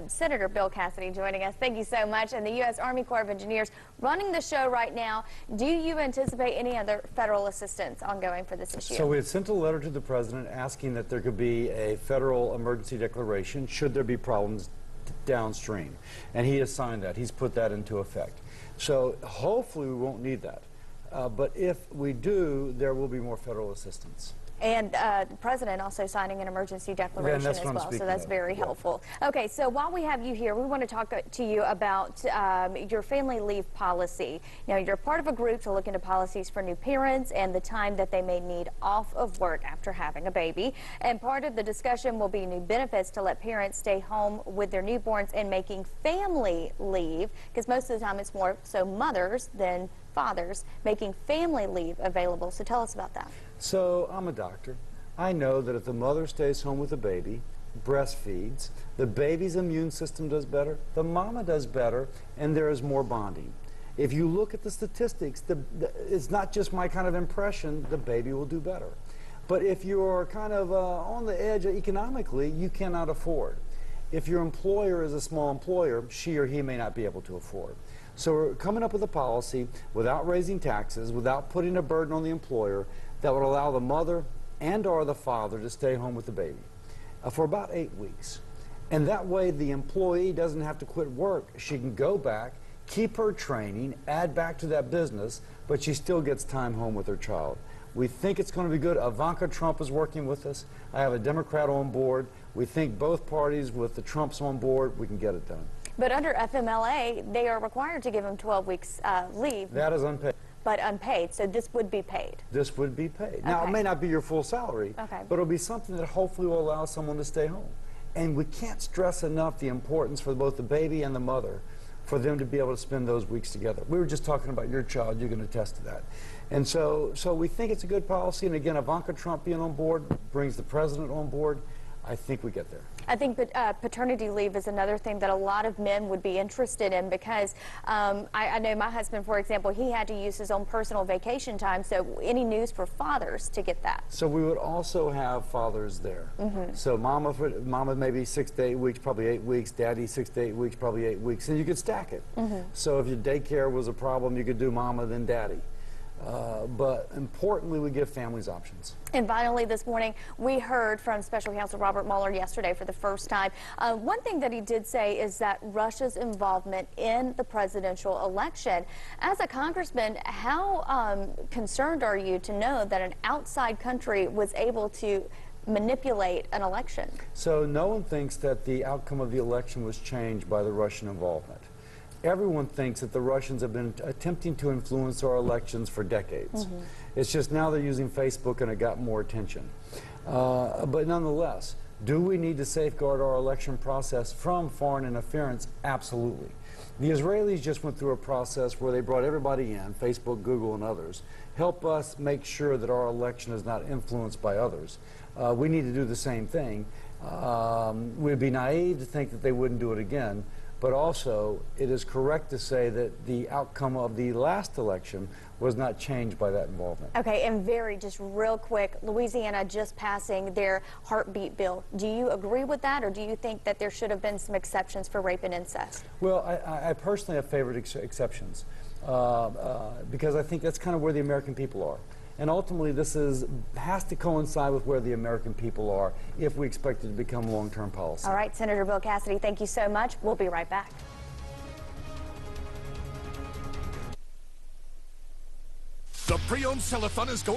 Senator Bill Cassidy joining us. Thank you so much. And the U.S. Army Corps of Engineers running the show right now. Do you anticipate any other federal assistance ongoing for this issue? So we had sent a letter to the president asking that there could be a federal emergency declaration should there be problems downstream. And he has signed that. He's put that into effect. So hopefully we won't need that. But if we do, there will be more federal assistance. And the president also signing an emergency declaration as well, so that's very helpful. Okay, so while we have you here, we want to talk to you about your family leave policy. Now, you're part of a group to look into policies for new parents and the time that they may need off of work after having a baby. And part of the discussion will be new benefits to let parents stay home with their newborns and making family leave, because most of the time it's more so mothers than fathers making family leave available. So tell us about that. So I'm a doctor. I know that if the mother stays home with the baby, breastfeeds, the baby's immune system does better, the mama does better, and there is more bonding. If you look at the statistics, it's not just my kind of impression, the baby will do better. But if you're kind of on the edge economically, you cannot afford. If your employer is a small employer, she or he may not be able to afford. So we're coming up with a policy without raising taxes, without putting a burden on the employer, that would allow the mother and or the father to stay home with the baby for about 8 weeks. And that way the employee doesn't have to quit work. She can go back, keep her training, add back to that business, but she still gets time home with her child. We think it's going to be good. Ivanka Trump is working with us. I have a Democrat on board. We think both parties, with the Trumps on board, we can get it done. But under FMLA, they are required to give them 12 weeks leave. That is unpaid. But unpaid, so this would be paid. This would be paid. Now, it may not be your full salary, but it'll be something that hopefully will allow someone to stay home. And we can't stress enough the importance for both the baby and the mother for them to be able to spend those weeks together. We were just talking about your child. You can attest to that. And so we think it's a good policy. And again, Ivanka Trump being on board brings the president on board. I think we get there. I think paternity leave is another thing that a lot of men would be interested in, because I know my husband, for example, he had to use his own personal vacation time. So any news for fathers to get that? So we would also have fathers there. So mama maybe 6 to 8 weeks, probably 8 weeks. Daddy 6 to 8 weeks, probably 8 weeks. And you could stack it. So if your daycare was a problem, you could do mama then daddy. But importantly, we give families options. And finally, this morning, we heard from Special Counsel Robert Mueller yesterday for the first time. One thing that he did say is that Russia's involvement in the presidential election. As a congressman, how concerned are you to know that an outside country was able to manipulate an election? So no one thinks that the outcome of the election was changed by the Russian involvement. Everyone thinks that the Russians have been attempting to influence our elections for decades. It's just now they're using Facebook and it got more attention. But nonetheless, do we need to safeguard our election process from foreign interference? Absolutely. The Israelis just went through a process where they brought everybody in, Facebook, Google, and others, help us make sure that our election is not influenced by others. We need to do the same thing. We'd be naive to think that they wouldn't do it again. But also, it is correct to say that the outcome of the last election was not changed by that involvement. Okay, and just real quick, Louisiana just passing their heartbeat bill. Do you agree with that, or do you think that there should have been some exceptions for rape and incest? Well, I personally have favored exceptions because I think that's kind of where the American people are. And ultimately, this has to coincide with where the American people are if we expect it to become long-term policy. All right, Senator Bill Cassidy, thank you so much. We'll be right back. The pre-owned sell-a-thon is going